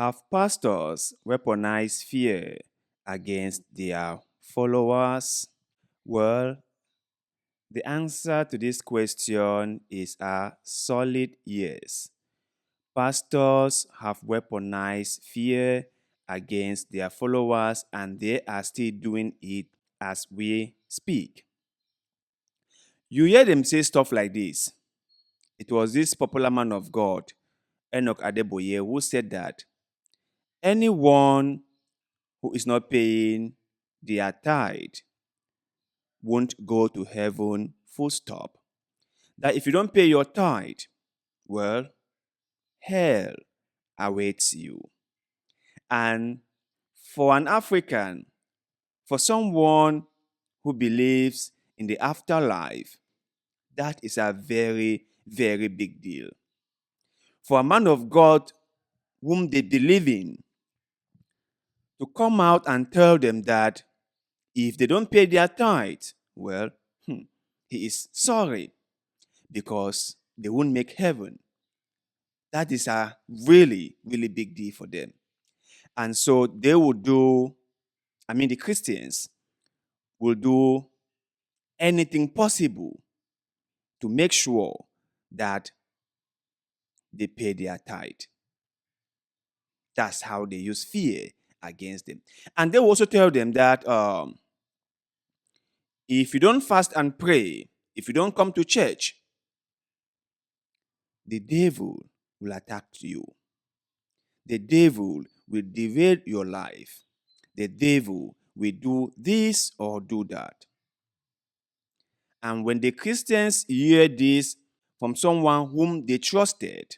Have pastors weaponized fear against their followers? Well, the answer to this question is a solid yes. Pastors have weaponized fear against their followers, and they are still doing it as we speak. You hear them say stuff like this. It was this popular man of God, Enoch Adeboye, who said that anyone who is not paying their tithe won't go to heaven, full stop. That if you don't pay your tithe, well, hell awaits you. And for an African, for someone who believes in the afterlife, that is a very, very big deal. For a man of God whom they believe in, to come out and tell them that if they don't pay their tithe, well, he is sorry because they won't make heaven. That is a really, really big deal for them. And so they will do, the Christians will do anything possible to make sure that they pay their tithe. That's how they use fear against them. And they will also tell them that if you don't fast and pray, if you don't come to church, the devil will attack you. The devil will derail your life. The devil will do this or do that. And when the Christians hear this from someone whom they trusted,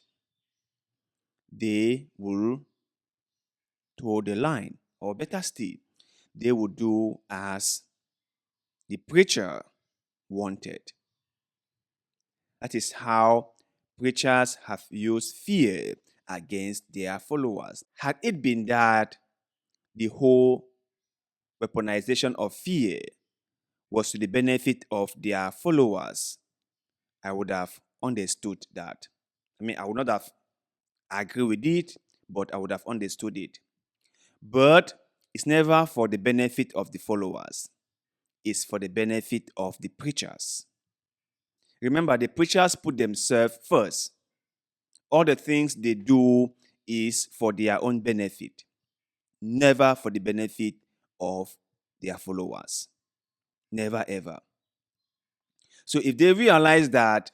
they will toe the line. Or better still, they will do as the preacher wanted. That is how preachers have used fear against their followers. Had it been that the whole weaponization of fear was to the benefit of their followers, I would have understood that. I would not have agreed with it, but I would have understood it. But it's never for the benefit of the followers. It's for the benefit of the preachers. Remember, the preachers put themselves first. All the things they do is for their own benefit, never for the benefit of their followers. Never ever. So if they realize that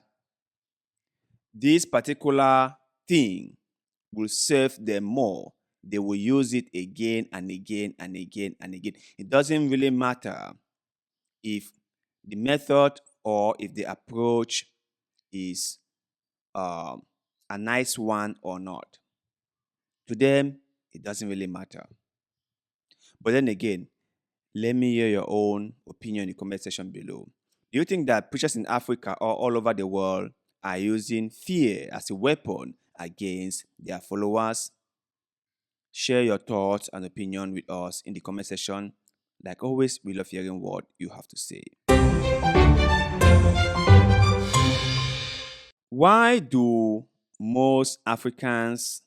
this particular thing will serve them more, they will use it again and again and again and again. It doesn't really matter if the method or if the approach is a nice one or not. To them, it doesn't really matter. But then again, let me hear your own opinion in the comment section below. Do you think that preachers in Africa or all over the world are using fear as a weapon against their followers? Share your thoughts and opinion with us in the comment section. Like always, we love hearing what you have to say. Why do most Africans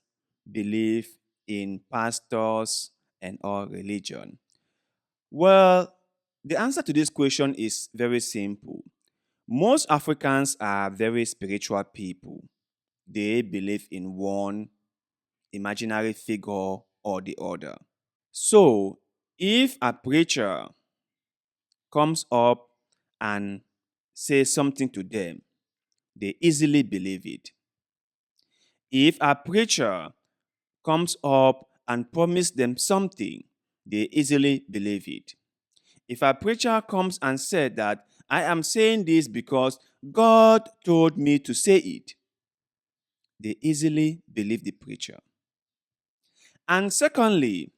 believe in pastors and all religion? Well, the answer to this question is very simple. Most Africans are very spiritual people. They believe in one imaginary figure or the other. So, if a preacher comes up and says something to them, they easily believe it. If a preacher comes up and promises them something, they easily believe it. If a preacher comes and said that I am saying this because God told me to say it, they easily believe the preacher. And secondly,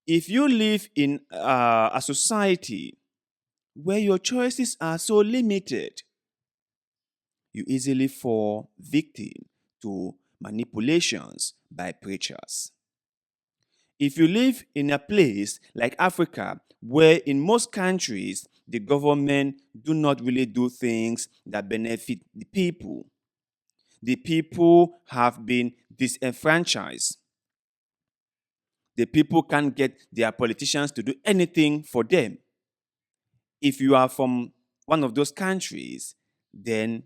if you live in a society where your choices are so limited, you easily fall victim to manipulations by preachers. If you live in a place like Africa, where in most countries the government do not really do things that benefit the people have been disenfranchised. The people can't get their politicians to do anything for them. If you are from one of those countries, then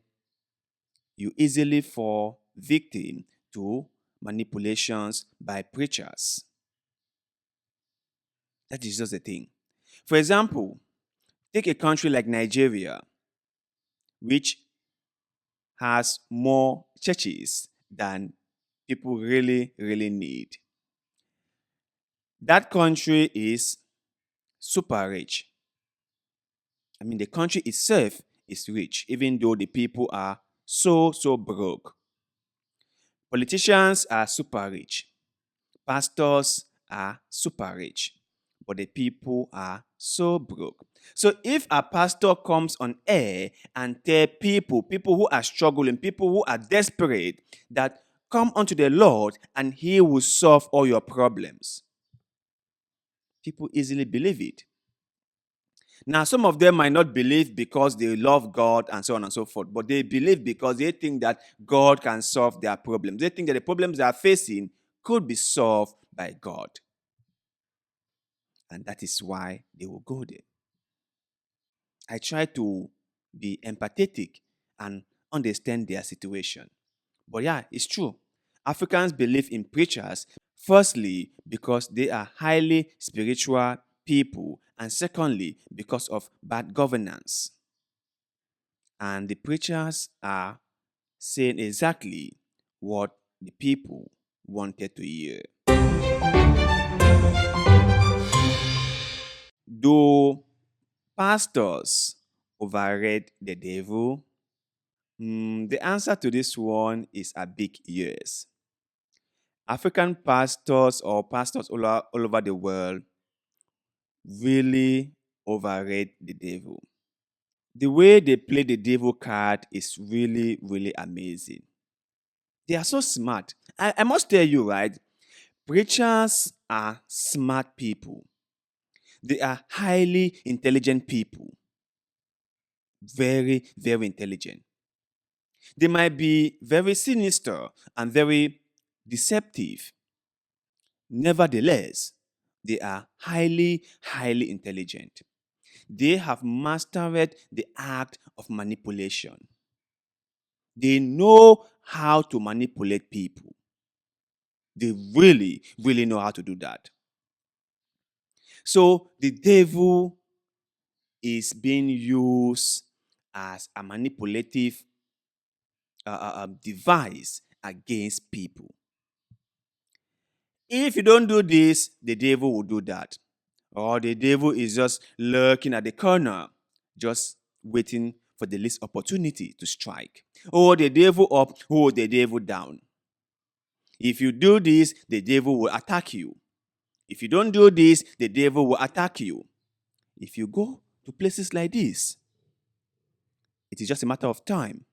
you easily fall victim to manipulations by preachers. That is just the thing. For example, take a country like Nigeria, which has more churches than people really, really need. That country is super rich. I mean, the country itself is rich, even though the people are so, so broke. Politicians are super rich. Pastors are super rich. But the people are so broke. So if a pastor comes on air and tell people who are struggling, people who are desperate, that come unto the Lord and he will solve all your problems, people easily believe it. Now, some of them might not believe because they love God and so on and so forth, but they believe because they think that God can solve their problems. They think that the problems they are facing could be solved by God. And that is why they will go there. I try to be empathetic and understand their situation. But yeah, it's true. Africans believe in preachers, firstly, because they are highly spiritual people, and secondly, because of bad governance. And the preachers are saying exactly what the people wanted to hear. Do pastors overrate the devil? The answer to this one is a big yes. African pastors or pastors all over the world really overrate the devil. The way they play the devil card is really, really amazing. They are so smart. I must tell you, right? Preachers are smart people. They are highly intelligent people. Very, very intelligent. They might be very sinister and very deceptive. Nevertheless, they are highly, highly intelligent. They have mastered the act of manipulation. They know how to manipulate people. They really, really know how to do that. So the devil is being used as a manipulative device against people. If you don't do this, the devil will do that. Or the devil is just lurking at the corner, just waiting for the least opportunity to strike. Or the devil up, or the devil down. If you do this, the devil will attack you. If you don't do this, the devil will attack you. If you go to places like this, it is just a matter of time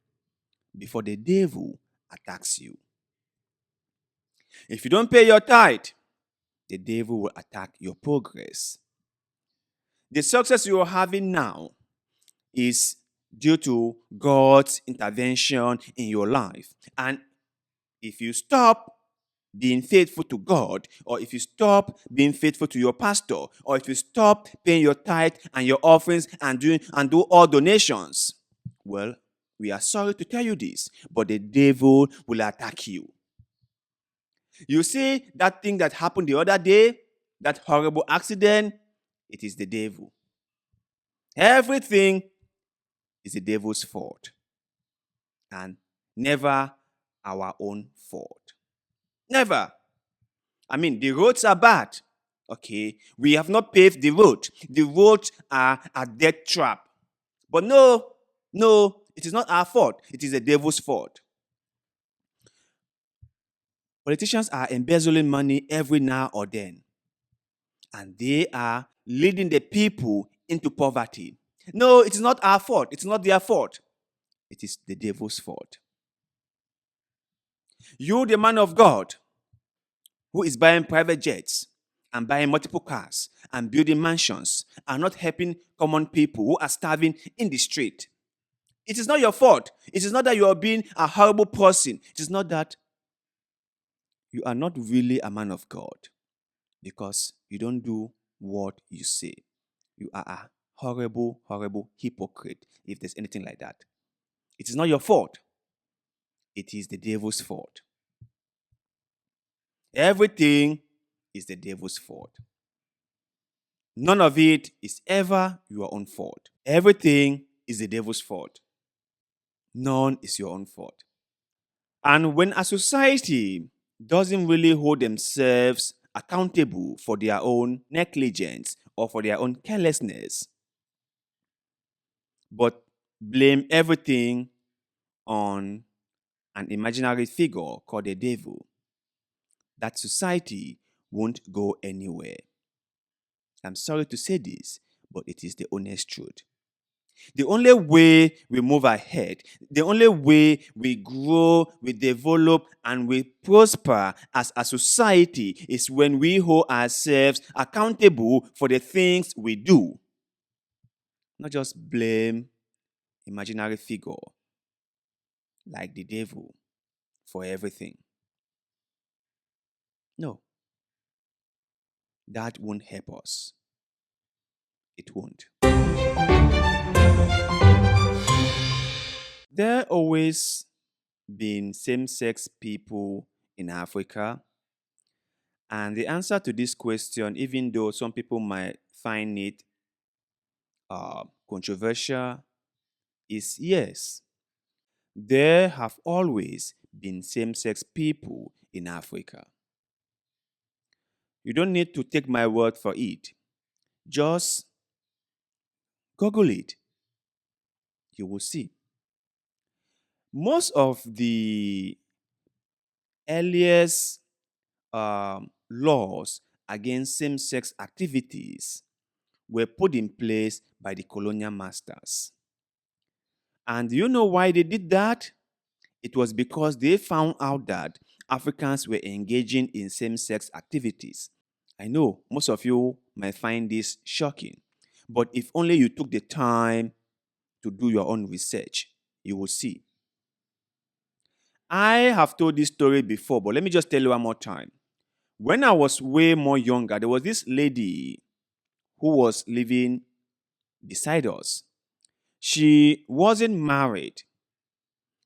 before the devil attacks you. If you don't pay your tithe, the devil will attack your progress. The success you are having now is due to God's intervention in your life. And if you stop being faithful to God, or if you stop being faithful to your pastor, or if you stop paying your tithe and your offerings and do all donations, well, we are sorry to tell you this, but the devil will attack you. You see that thing that happened the other day, that horrible accident, it is the devil. Everything is the devil's fault and never our own fault. Never. I mean, the roads are bad. Okay, we have not paved the road. The roads are a death trap. But no, it is not our fault. It is the devil's fault. Politicians are embezzling money every now or then, and they are leading the people into poverty. No, it is not our fault. It's not their fault. It is the devil's fault. You, the man of God, who is buying private jets and buying multiple cars and building mansions, are not helping common people who are starving in the street. It is not your fault. It is not that you are being a horrible person. It is not that you are not really a man of God. because you don't do what you say. You are a horrible, horrible hypocrite, if there's anything like that. It is not your fault, it is the devil's fault. Everything is the devil's fault. None of it is ever your own fault. Everything is the devil's fault. None is your own fault. And when a society doesn't really hold themselves accountable for their own negligence or for their own carelessness, but blame everything on an imaginary figure called the devil, that society won't go anywhere. I'm sorry to say this, but it is the honest truth. The only way we move ahead, the only way we grow, we develop, and we prosper as a society is when we hold ourselves accountable for the things we do. Not just blame imaginary figure like the devil for everything. No, that won't help us. It won't. There always been same-sex people in Africa. And the answer to this question, even though some people might find it controversial, is yes. There have always been same-sex people in Africa. You don't need to take my word for it. Just Google it. You will see. Most of the earliest laws against same-sex activities were put in place by the colonial masters. And do you know why they did that? It was because they found out that Africans were engaging in same-sex activities. I know most of you might find this shocking, but if only you took the time to do your own research, you will see. I have told this story before, but let me just tell you one more time. When I was way more younger, there was this lady who was living beside us. She wasn't married.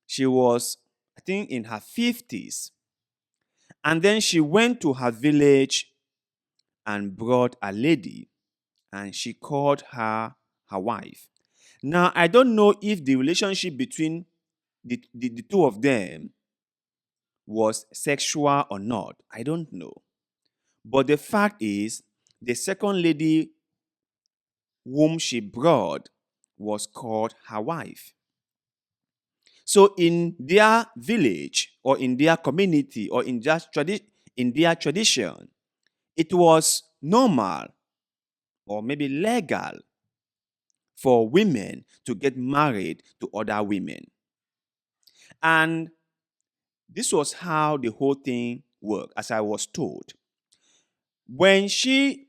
She was, I think, in her 50s. And then she went to her village and brought a lady, and she called her wife. Now, I don't know if the relationship between the two of them was sexual or not. I don't know. But the fact is, the second lady whom she brought was called her wife. So in their village or in their community or in their tradition, it was normal or maybe legal for women to get married to other women. And this was how the whole thing worked, as I was told. When she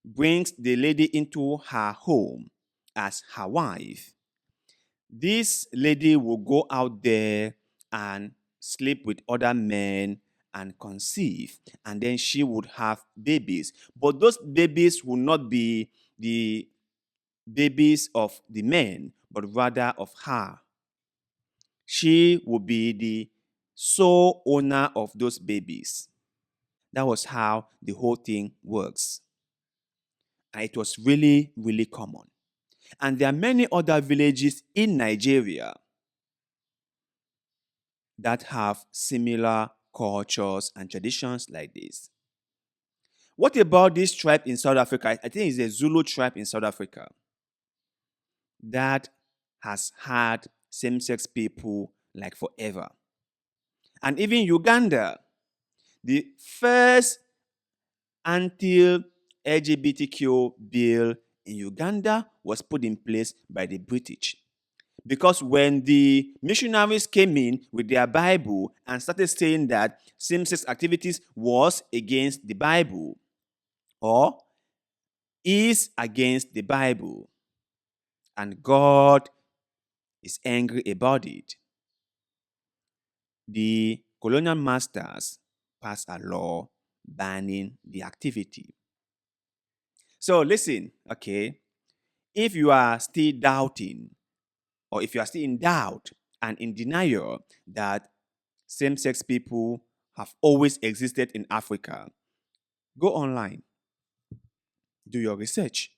brings the lady into her home as her wife, this lady will go out there and sleep with other men and conceive, and then she would have babies. But those babies will not be the babies of the men, but rather of her. She will be the sole owner of those babies. That was how the whole thing works. And it was really, really common. And there are many other villages in Nigeria that have similar cultures and traditions like this. What about this tribe in South Africa? I think it's a Zulu tribe in South Africa that has had same-sex people like forever. And even Uganda, the first anti-LGBTQ bill in Uganda was put in place by the British. Because when the missionaries came in with their Bible and started saying that same-sex activities was against the Bible or is against the Bible, and God is angry about it, the colonial masters passed a law banning the activity. So listen, okay, if you are still doubting, or if you are still in doubt and in denial that same-sex people have always existed in Africa, go online, do your research,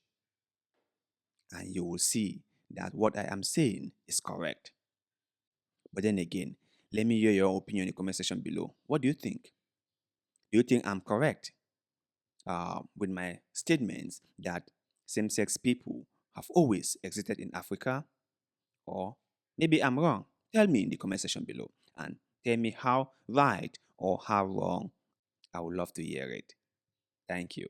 and you will see that what I am saying is correct. But then again, let me hear your opinion in the comment section below. What do you think? Do you think I'm correct with my statements that same-sex people have always existed in Africa? Or maybe I'm wrong. Tell me in the comment section below and tell me how right or how wrong. I would love to hear it. Thank you.